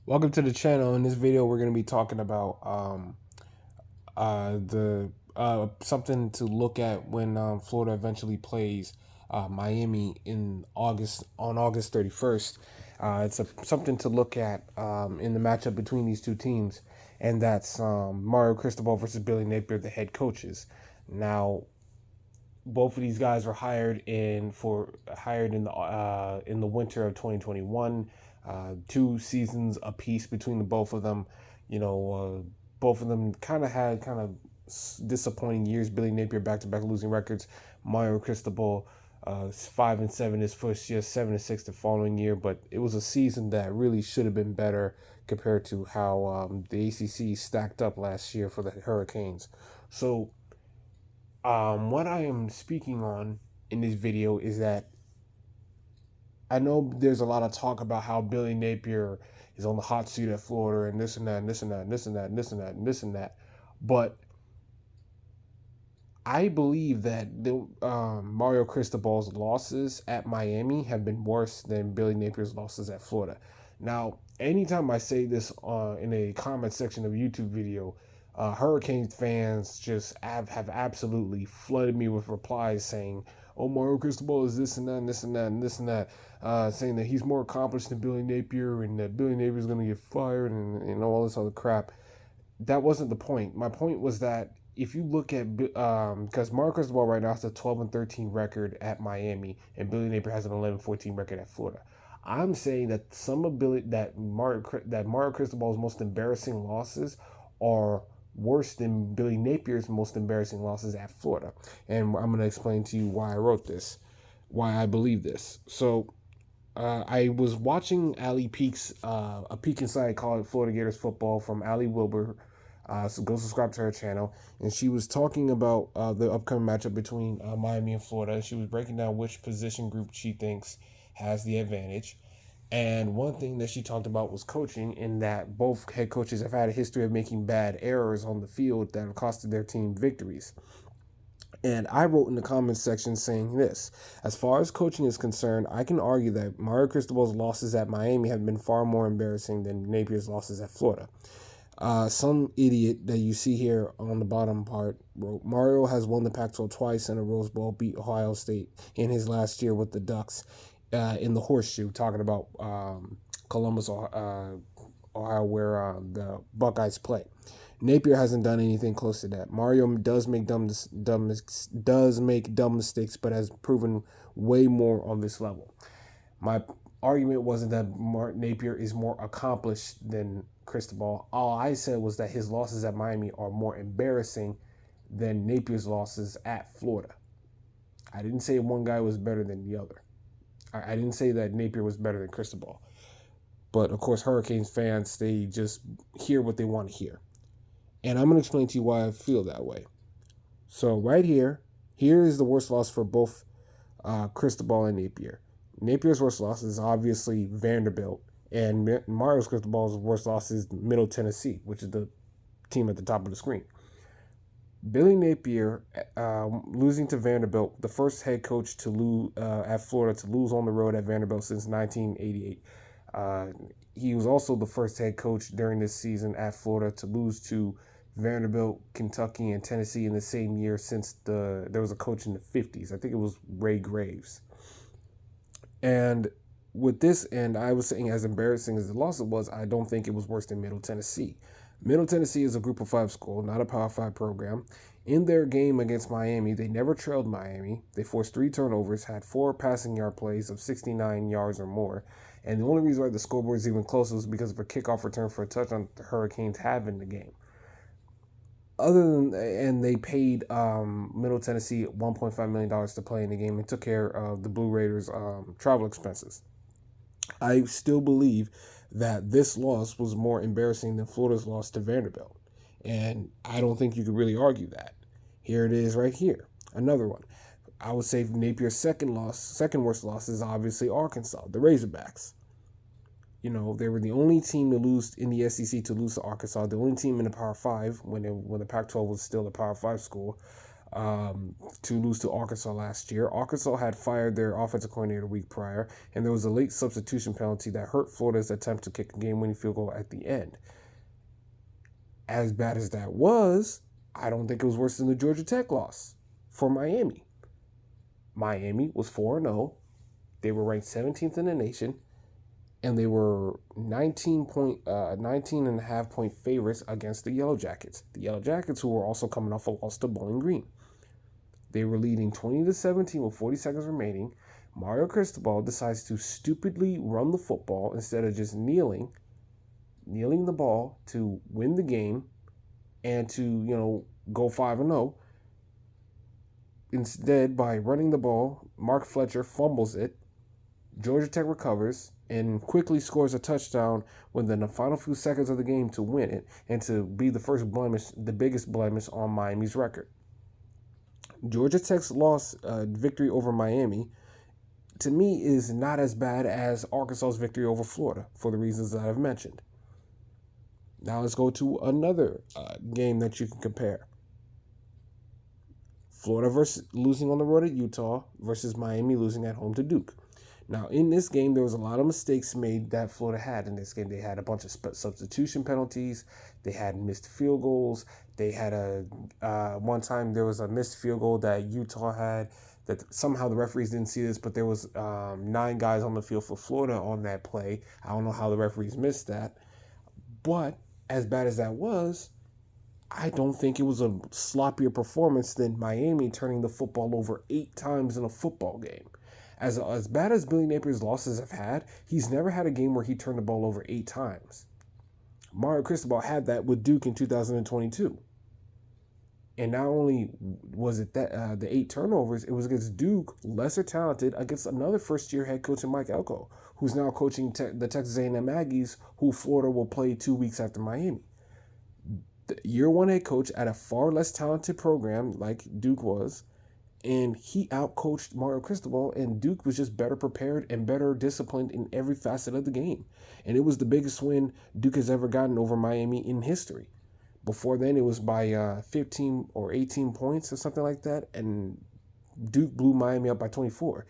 Welcome to the channel. In this video, we're going to be talking about the something to look at when Florida eventually plays Miami on August 31st. It's something to look at in the matchup between these two teams, and that's Mario Cristobal versus Billy Napier, the head coaches. Now, both of these guys were hired in the winter of 2021. 2 seasons apiece between the both of them. You know, both of them kind of had disappointing years. Billy Napier back-to-back losing records. Mario Cristobal 5-7 his first year, 7-6 the following year. But it was a season that really should have been better compared to how the ACC stacked up last year for the Hurricanes. So what I am speaking on in this video is that I know there's a lot of talk about how Billy Napier is on the hot seat at Florida and this and that and this and that and this and that and this and that and this and that. But I believe that the Mario Cristobal's losses at Miami have been worse than Billy Napier's losses at Florida. Now, anytime I say this in a comment section of a YouTube video, Hurricane fans just have absolutely flooded me with replies saying, "Oh, Mario Cristobal is this and that and this and that and this and that," saying that he's more accomplished than Billy Napier and that Billy Napier is going to get fired and all this other crap. That wasn't the point. My point was that if you look at because Mario Cristobal right now has a 12-13 record at Miami, and Billy Napier has an 11-14 record at Florida. I'm saying that Mario Cristobal's most embarrassing losses are worse than Billy Napier's most embarrassing losses at Florida, and I'm going to explain to you why I wrote this, why I believe this. So I was watching Ali Peek's a Peek Inside College Florida Gators football from Ali Wilbur. So go subscribe to her channel. And she was talking about the upcoming matchup between Miami and Florida. She was breaking down which position group she thinks has the advantage. And one thing that she talked about was coaching, in that both head coaches have had a history of making bad errors on the field that have costed their team victories. And I wrote in the comments section saying this: as far as coaching is concerned, I can argue that Mario Cristobal's losses at Miami have been far more embarrassing than Napier's losses at Florida. Some idiot that you see here on the bottom part wrote, Mario has won the Pac-12 twice in a Rose Bowl, beat Ohio State in his last year with the Ducks in the horseshoe, talking about Columbus, Ohio, where the Buckeyes play. Napier hasn't done anything close to that. Mario does make dumb mistakes, but has proven way more on this level. My argument wasn't that Napier is more accomplished than Cristobal. All I said was that his losses at Miami are more embarrassing than Napier's losses at Florida. I didn't say one guy was better than the other. I didn't say that Napier was better than Cristobal. But of course, Hurricanes fans, they just hear what they want to hear. And I'm going to explain to you why I feel that way. So right here is the worst loss for both Cristobal and Napier. Napier's worst loss is obviously Vanderbilt, and Mario's Cristobal's worst loss is Middle Tennessee, which is the team at the top of the screen. Billy Napier losing to Vanderbilt, the first head coach to lose at Florida to lose on the road at Vanderbilt since 1988. He was also the first head coach during this season at Florida to lose to Vanderbilt, Kentucky, and Tennessee in the same year since there was a coach in the 50s. I think it was Ray Graves. And with this, and I was saying as embarrassing as the loss it was, I don't think it was worse than Middle Tennessee. Middle Tennessee is a Group of 5 school, not a Power 5 program. In their game against Miami, they never trailed Miami. They forced 3 turnovers, had 4 passing yard plays of 69 yards or more. And the only reason why the scoreboard is even close was because of a kickoff return for a touchdown the Hurricanes have in the game. And they paid Middle Tennessee $1.5 million to play in the game and took care of the Blue Raiders' travel expenses. I still believe that this loss was more embarrassing than Florida's loss to Vanderbilt. And I don't think you could really argue that. Here it is right here. Another one. I would say Napier's second worst loss is obviously Arkansas, the Razorbacks. You know, they were the only team to lose in the SEC to lose to Arkansas, the only team in the Power 5 when the Pac-12 was still a Power 5 school. to lose to Arkansas last year. Arkansas had fired their offensive coordinator a week prior, and there was a late substitution penalty that hurt Florida's attempt to kick a game-winning field goal at the end. As bad as that was, I don't think it was worse than the Georgia Tech loss for Miami. Miami was 4-0. They were ranked 17th in the nation, and they were 19 and a half point favorites against the Yellow Jackets. The Yellow Jackets, who were also coming off a loss to Bowling Green. They were leading 20-17 with 40 seconds remaining. Mario Cristobal decides to stupidly run the football instead of just kneeling the ball to win the game and to, go 5-0. Instead, by running the ball, Mark Fletcher fumbles it. Georgia Tech recovers and quickly scores a touchdown within the final few seconds of the game to win it and to be the biggest blemish on Miami's record. Georgia Tech's victory over Miami, to me, is not as bad as Arkansas's victory over Florida for the reasons that I've mentioned. Now let's go to another game that you can compare. Florida versus losing on the road at Utah versus Miami losing at home to Duke. Now, in this game, there was a lot of mistakes made that Florida had in this game. They had a bunch of substitution penalties. They had missed field goals. They had one time there was a missed field goal that Utah had that somehow the referees didn't see this, but there was 9 guys on the field for Florida on that play. I don't know how the referees missed that. But as bad as that was, I don't think it was a sloppier performance than Miami turning the football over 8 times in a football game. As bad as Billy Napier's losses have had, he's never had a game where he turned the ball over 8 times. Mario Cristobal had that with Duke in 2022. And not only was it that the 8 turnovers, it was against Duke, lesser talented, against another first-year head coach in Mike Elko, who's now coaching the Texas A&M Aggies, who Florida will play 2 weeks after Miami. The year 1 head coach at a far less talented program like Duke was, and he outcoached Mario Cristobal, and Duke was just better prepared and better disciplined in every facet of the game. And it was the biggest win Duke has ever gotten over Miami in history. Before then, it was by 15 or 18 points or something like that, and Duke blew Miami up by 24.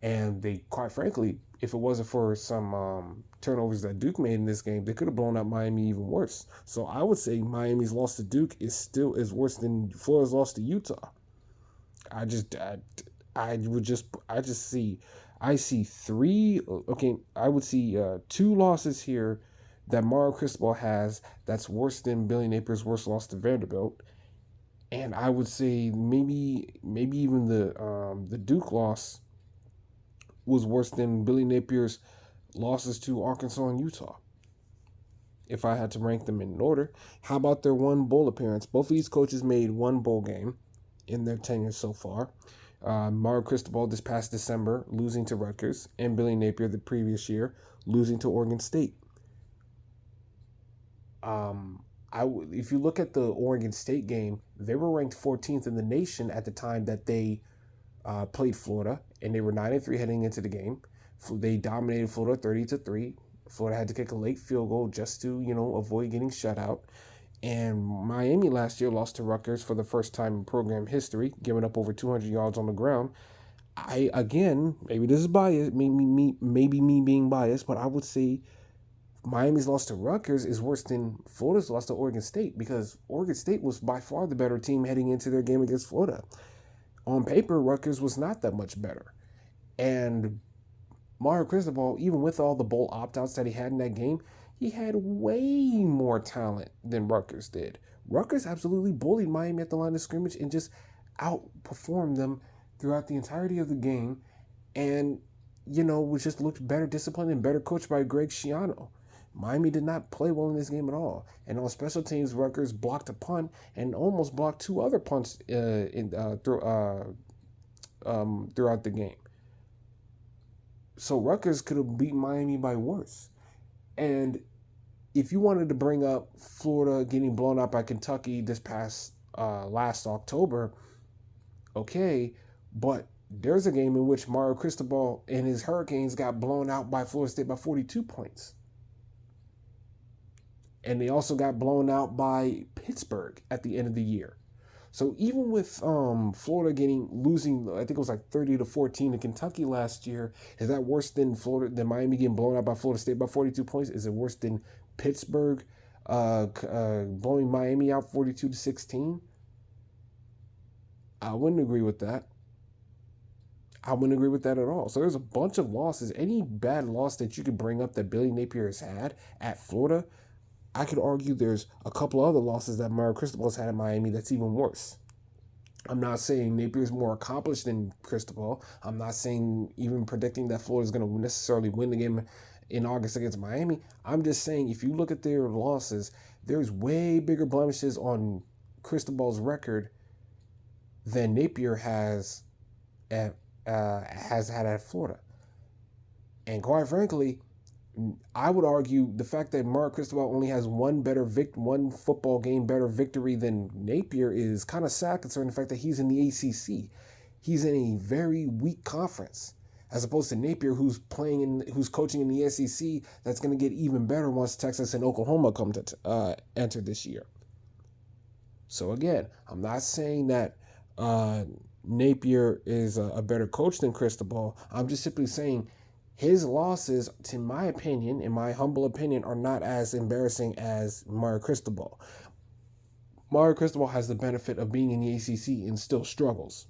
And they, quite frankly, if it wasn't for some turnovers that Duke made in this game, they could have blown out Miami even worse. So I would say Miami's loss to Duke is worse than Florida's loss to Utah. I see 3. Okay, I would see 2 losses here that Mario Cristobal has that's worse than Billy Napier's worst loss to Vanderbilt, and I would say maybe even the Duke loss was worse than Billy Napier's losses to Arkansas and Utah, if I had to rank them in order. How about their 1 bowl appearance? Both of these coaches made 1 bowl game in their tenure so far. Mario Cristobal this past December losing to Rutgers, and Billy Napier the previous year losing to Oregon State. If you look at the Oregon State game, they were ranked 14th in the nation at the time that they played Florida, and they were 9-3 heading into the game. They dominated Florida 30-3. Florida had to kick a late field goal just to, avoid getting shut out. And Miami last year lost to Rutgers for the first time in program history, giving up over 200 yards on the ground. Maybe this is biased, maybe me being biased, but I would say Miami's loss to Rutgers is worse than Florida's loss to Oregon State, because Oregon State was by far the better team heading into their game against Florida. On paper, Rutgers was not that much better. And Mario Cristobal, even with all the bowl opt-outs that he had in that game, he had way more talent than Rutgers did. Rutgers absolutely bullied Miami at the line of scrimmage and just outperformed them throughout the entirety of the game, and, was just looked better disciplined and better coached by Greg Schiano. Miami did not play well in this game at all. And on special teams, Rutgers blocked a punt and almost blocked 2 other punts throughout the game. So Rutgers could have beat Miami by worse. And if you wanted to bring up Florida getting blown out by Kentucky this past last October, okay, but there's a game in which Mario Cristobal and his Hurricanes got blown out by Florida State by 42 points. And they also got blown out by Pittsburgh at the end of the year. So even with Florida losing, I think it was like 30-14 to Kentucky last year, is that worse than Miami getting blown out by Florida State by 42 points? Is it worse than Pittsburgh blowing Miami out 42-16? I wouldn't agree with that. I wouldn't agree with that at all. So there's a bunch of losses. Any bad loss that you could bring up that Billy Napier has had at Florida, I could argue there's a couple other losses that Mario Cristobal has had at Miami that's even worse. I'm not saying Napier's more accomplished than Cristobal. I'm not saying even predicting that Florida's going to necessarily win the game in August against Miami. I'm just saying if you look at their losses, there's way bigger blemishes on Cristobal's record than Napier has had at Florida. And quite frankly, I would argue the fact that Mario Cristobal only has one football game better victory than Napier is kind of sad, considering the fact that he's in the ACC. He's in a very weak conference, as opposed to Napier, who's coaching in the SEC. That's going to get even better once Texas and Oklahoma come to enter this year. So again, I'm not saying that Napier is a better coach than Cristobal. I'm just simply saying his losses, in my humble opinion, are not as embarrassing as Mario Cristobal. Mario Cristobal has the benefit of being in the ACC and still struggles.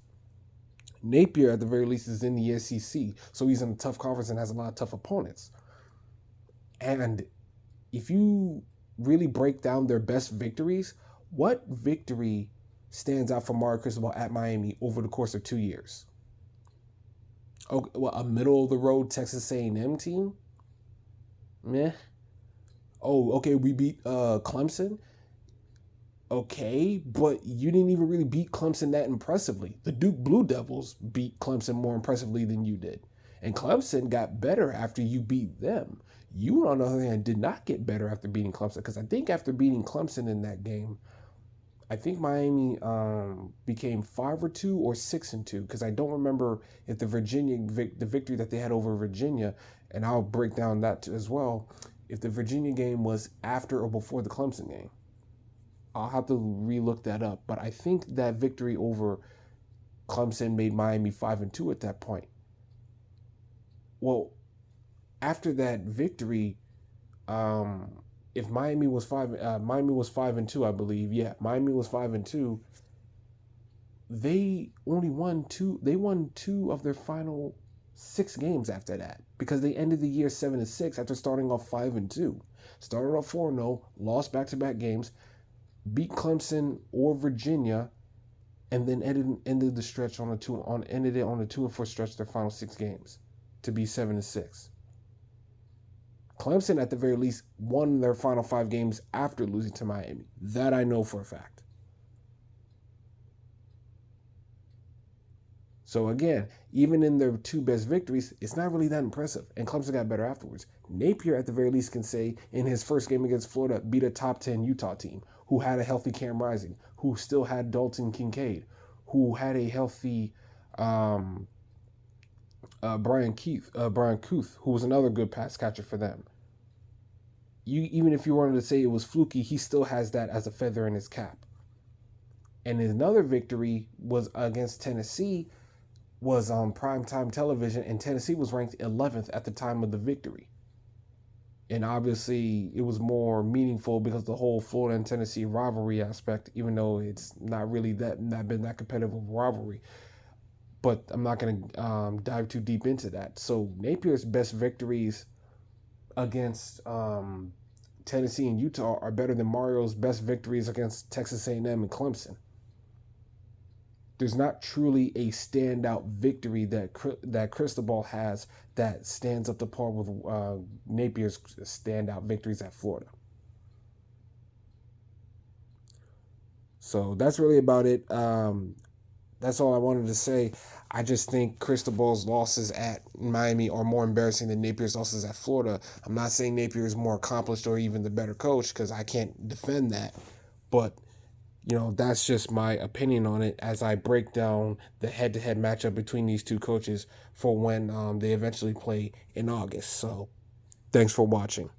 Napier, at the very least, is in the SEC, so he's in a tough conference and has a lot of tough opponents. And if you really break down their best victories, what victory stands out for Mario Cristobal at Miami over the course of 2 years? Okay, well, a middle-of-the-road Texas A&M team? Meh. Oh, okay, we beat Clemson. Okay, but you didn't even really beat Clemson that impressively. The Duke Blue Devils beat Clemson more impressively than you did. And Clemson got better after you beat them. You, on the other hand, did not get better after beating Clemson, because I think after beating Clemson in that game, I think Miami became 5-2 or 6-2, because I don't remember if the victory that they had over Virginia, and I'll break down that as well, if the Virginia game was after or before the Clemson game. I'll have to relook that up, but I think that victory over Clemson made Miami 5-2 at that point. Well, after that victory, if Miami was 5-2, I believe. Yeah, Miami was 5-2. They only won two. They won 2 of their final 6 games after that, because they ended the year 7-6 after starting off 5-2. Started off 4-0, lost back-to-back games, beat Clemson or Virginia, and then ended the stretch on a 2-4 stretch their final 6 games to be 7-6. Clemson, at the very least, won their final 5 games after losing to Miami. That I know for a fact. So again, even in their 2 best victories, it's not really that impressive. And Clemson got better afterwards. Napier, at the very least, can say in his first game against Florida, beat a top 10 Utah team who had a healthy Cam Rising, who still had Dalton Kincaid, who had a healthy Brian Kuth, who was another good pass catcher for them. Even if you wanted to say it was fluky, he still has that as a feather in his cap. And another victory was against Tennessee, was on primetime television, and Tennessee was ranked 11th at the time of the victory. And obviously, it was more meaningful because the whole Florida and Tennessee rivalry aspect, even though it's not really not been that competitive of a rivalry. But I'm not going to dive too deep into that. So Napier's best victories against Tennessee and Utah are better than Mario's best victories against Texas A&M and Clemson. There's not truly a standout victory that Cristobal has that stands up to par with Napier's standout victories at Florida. So that's really about it. That's all I wanted to say. I just think Cristobal's losses at Miami are more embarrassing than Napier's losses at Florida. I'm not saying Napier is more accomplished or even the better coach, because I can't defend that. But that's just my opinion on it as I break down the head-to-head matchup between these 2 coaches for when they eventually play in August. So, thanks for watching.